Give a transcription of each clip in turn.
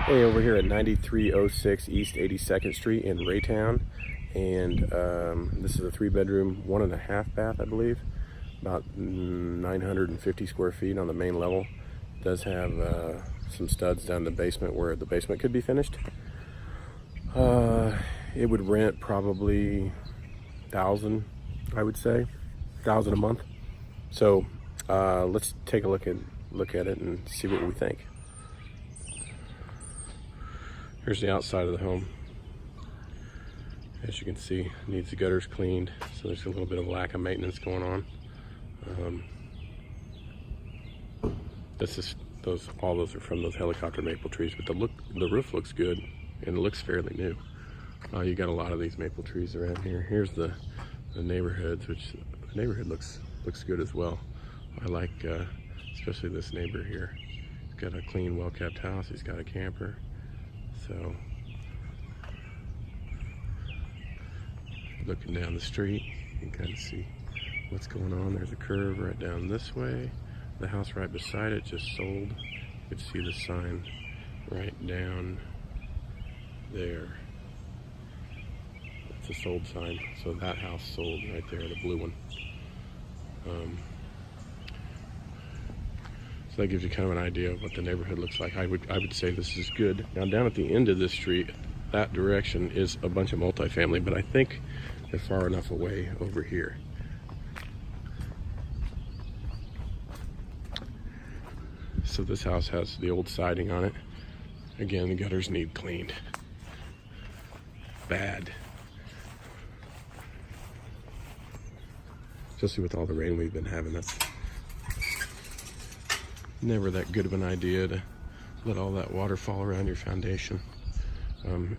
Hey, over here at 9306 East 82nd Street in Raytown, and this is a 3-bedroom, 1.5 bath, I believe, about 950 square feet on the main level. Does have some studs down in the basement where the basement could be finished. It would rent probably 1,000, I would say, 1,000 a month. So let's take a look at it and see what we think. Here's the outside of the home. As you can see, needs the gutters cleaned, so there's a little bit of lack of maintenance going on. All those are from those helicopter maple trees, but the roof looks good and it looks fairly new. You got a lot of these maple trees around here. Here's the neighborhoods, which the neighborhood looks good as well. I like especially this neighbor here. He's got a clean, well-kept house. He's got a camper. So, looking down the street, you can kind of see what's going on. There's a curve right down this way. The house right beside it just sold. You can see the sign right down there. That's a sold sign. So that house sold right there, the blue one. So that gives you kind of an idea of what the neighborhood looks like. I would say this is good. Now down at the end of this street, that direction is a bunch of multifamily, but I think they're far enough away over here. So this house has the old siding on it. Again, the gutters need cleaned. Bad. Especially with all the rain we've been having. That's never that good of an idea to let all that water fall around your foundation.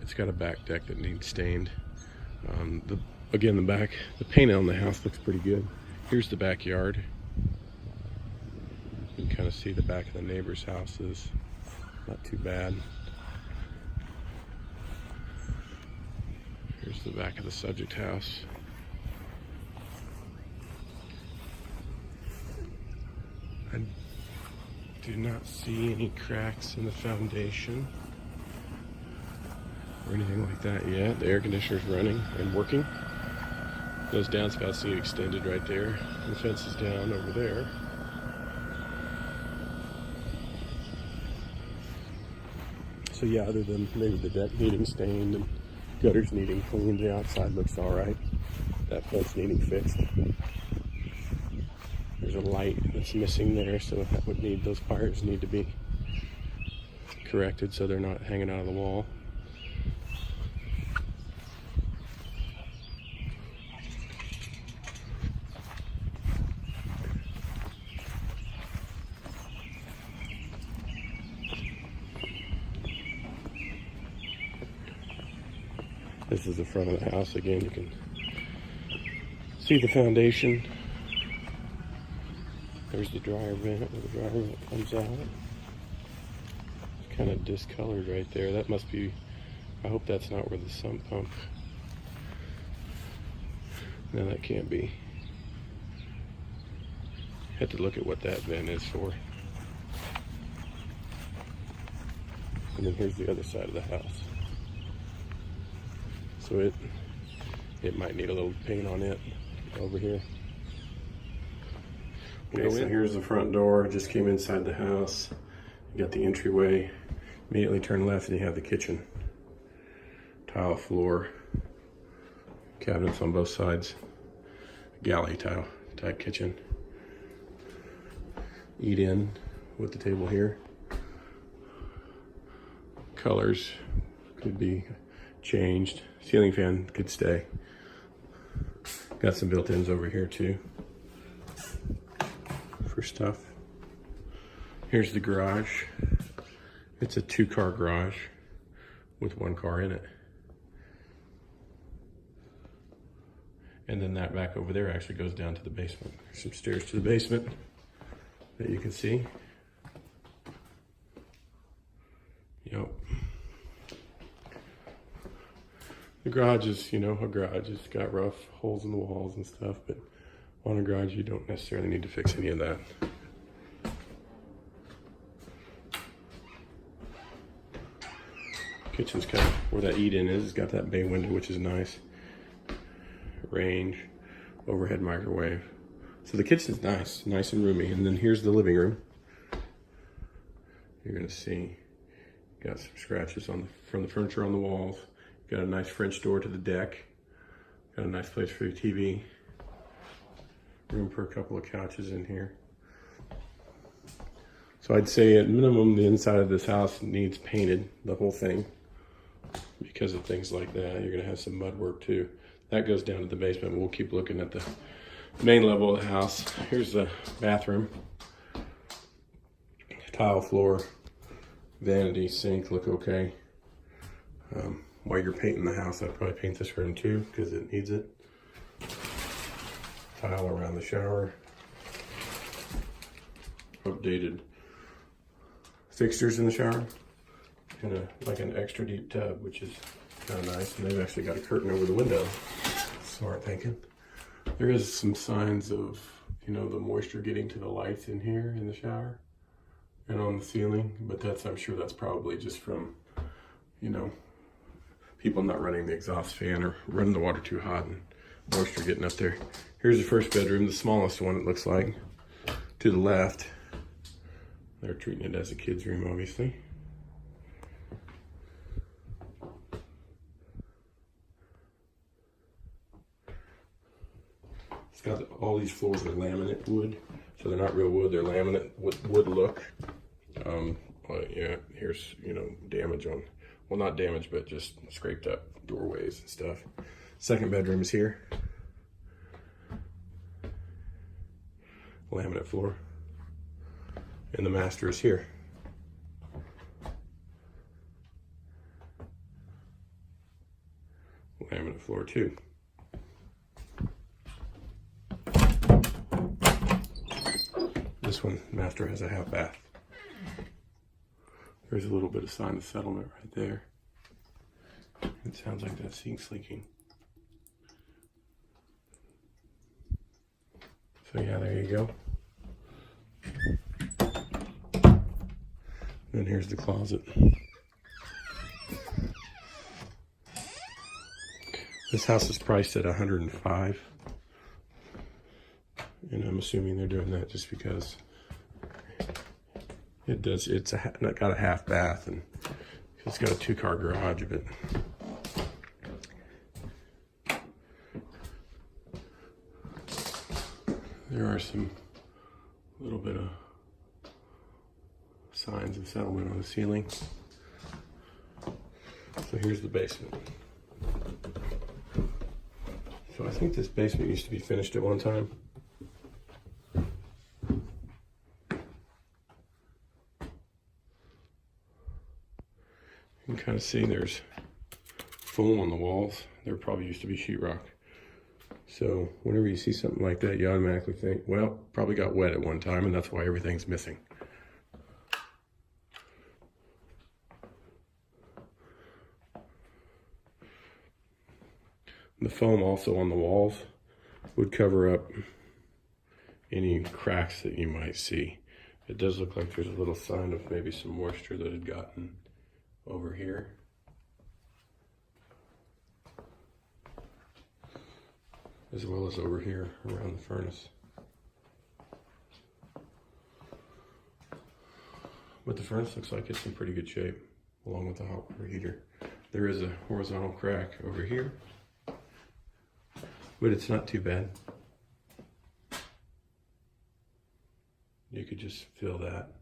It's got a back deck that needs stained. The paint on the house looks pretty good. Here's the backyard. You can kind of see the back of the neighbor's house is not too bad. Here's the back of the subject house. I do not see any cracks in the foundation or anything like that yet. The air conditioner's running and working. Those downspouts need extended right there. The fence is down over there. So yeah, other than maybe the deck needing stained and gutters needing cleaned, the outside looks all right. That fence needing fixed. There's a light that's missing there, so that would need, those wires need to be corrected so they're not hanging out of the wall. This is the front of the house. Again, you can see the foundation. There's the dryer vent where the dryer vent comes out. It's kind of discolored right there. That must be, I hope that's not where the sump pump. No, that can't be. Had to look at what that vent is for. And then here's the other side of the house. So it might need a little paint on it over here. Okay, so here's the front door. Just came inside the house. You got the entryway. Immediately turn left and you have the kitchen. Tile floor. Cabinets on both sides. Galley tile type kitchen. Eat in with the table here. Colors could be changed. Ceiling fan could stay. Got some built-ins over here too for stuff. Here's the garage. It's a 2-car garage with 1 car in it. And then that back over there actually goes down to the basement. There's some stairs to the basement that you can see. Yep. The garage is, you know, a garage. It's got rough holes in the walls and stuff, but on a garage you don't necessarily need to fix any of that. kitchen's kind of where that eat-in is. It's got that bay window, which is nice. Range, overhead microwave. So the kitchen's nice and roomy. And then here's the living room. You're gonna see, got some scratches from the furniture on the walls. Got a nice French door to the deck. Got a nice place for your TV. Room for a couple of couches in here. So I'd say at minimum, the inside of this house needs painted, the whole thing. Because of things like that, you're gonna have some mud work too. That goes down to the basement. We'll keep looking at the main level of the house. Here's the bathroom. Tile floor, vanity, sink look okay. While you're painting the house, I'd probably paint this room too because it needs it. Tile around the shower. Updated fixtures in the shower. And like an extra deep tub, which is kind of nice. And they've actually got a curtain over the window. Smart thinking. There is some signs of, you know, the moisture getting to the lights in here in the shower and on the ceiling, but I'm sure that's probably just from, you know, people not running the exhaust fan or running the water too hot and moisture getting up there. Here's the first bedroom, the smallest one it looks like. To the left, they're treating it as a kid's room, obviously. It's got all these floors are laminate wood, so they're not real wood, they're laminate wood look. Yeah, here's, you know, damage on, well, not damage, but just scraped up doorways and stuff. Second bedroom is here. Laminate floor. And the master is here. Laminate floor too. This one, master, has a half bath. There's a little bit of sign of settlement right there. It sounds like that sink's leaking. So yeah, there you go. Then here's the closet. This house is priced at $105,000. And I'm assuming they're doing that just because it's got a half bath and it's got a 2-car garage of it. There are some little bit of signs of settlement on the ceiling. So here's the basement. So I think this basement used to be finished at one time. You can kind of see there's foam on the walls. There probably used to be sheetrock. So whenever you see something like that, you automatically think, well, probably got wet at one time, and that's why everything's missing. The foam also on the walls would cover up any cracks that you might see. It does look like there's a little sign of maybe some moisture that had gotten over here. As well as over here around the furnace. But the furnace looks like it's in pretty good shape, along with the hot water heater. There is a horizontal crack over here, but it's not too bad. You could just fill that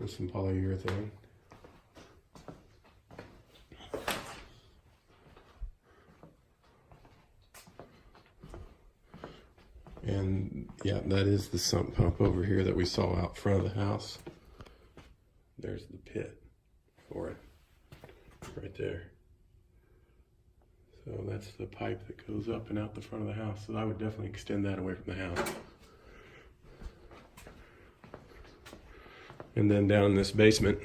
with some polyurethane. And yeah, that is the sump pump over here that we saw out front of the house. There's the pit for it, right there. So that's the pipe that goes up and out the front of the house. So I would definitely extend that away from the house. And then down in this basement,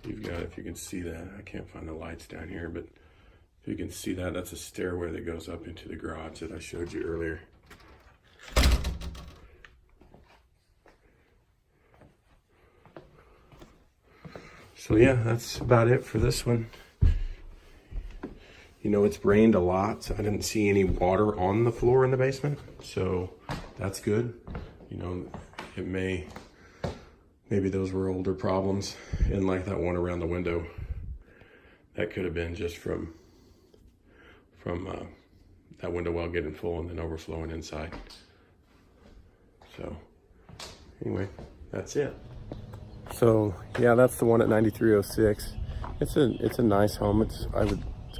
you've got, if you can see that, I can't find the lights down here, but if you can see that, that's a stairway that goes up into the garage that I showed you earlier. So yeah, that's about it for this one. You know, it's rained a lot, so I didn't see any water on the floor in the basement, so that's good. You know, it maybe those were older problems, and like that one around the window, that could have been just from that window well getting full and then overflowing inside. So anyway, that's it. So yeah, that's the one at 9306. It's a nice home.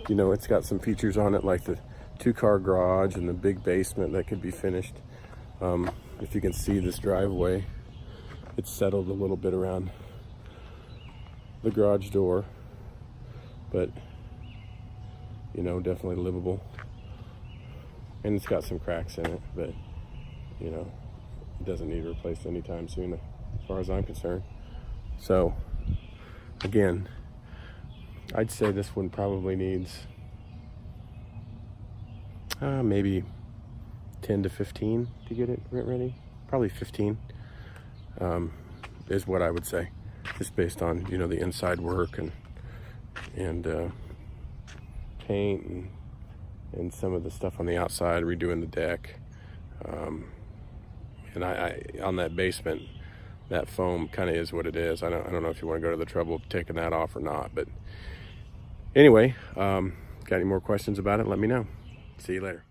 You know, it's got some features on it like the 2-car garage and the big basement that could be finished. If you can see this driveway, it's settled a little bit around the garage door, but you know, definitely livable. And it's got some cracks in it, but you know, it doesn't need replaced anytime soon as far as I'm concerned. So again, I'd say this one probably needs maybe 10 to 15 to get it ready. Probably 15 is what I would say, just based on, you know, the inside work and paint and some of the stuff on the outside, redoing the deck. And I on that basement, that foam kind of is what it is. I don't know if you want to go to the trouble of taking that off or not, but anyway, got any more questions about it, let me know. See you later.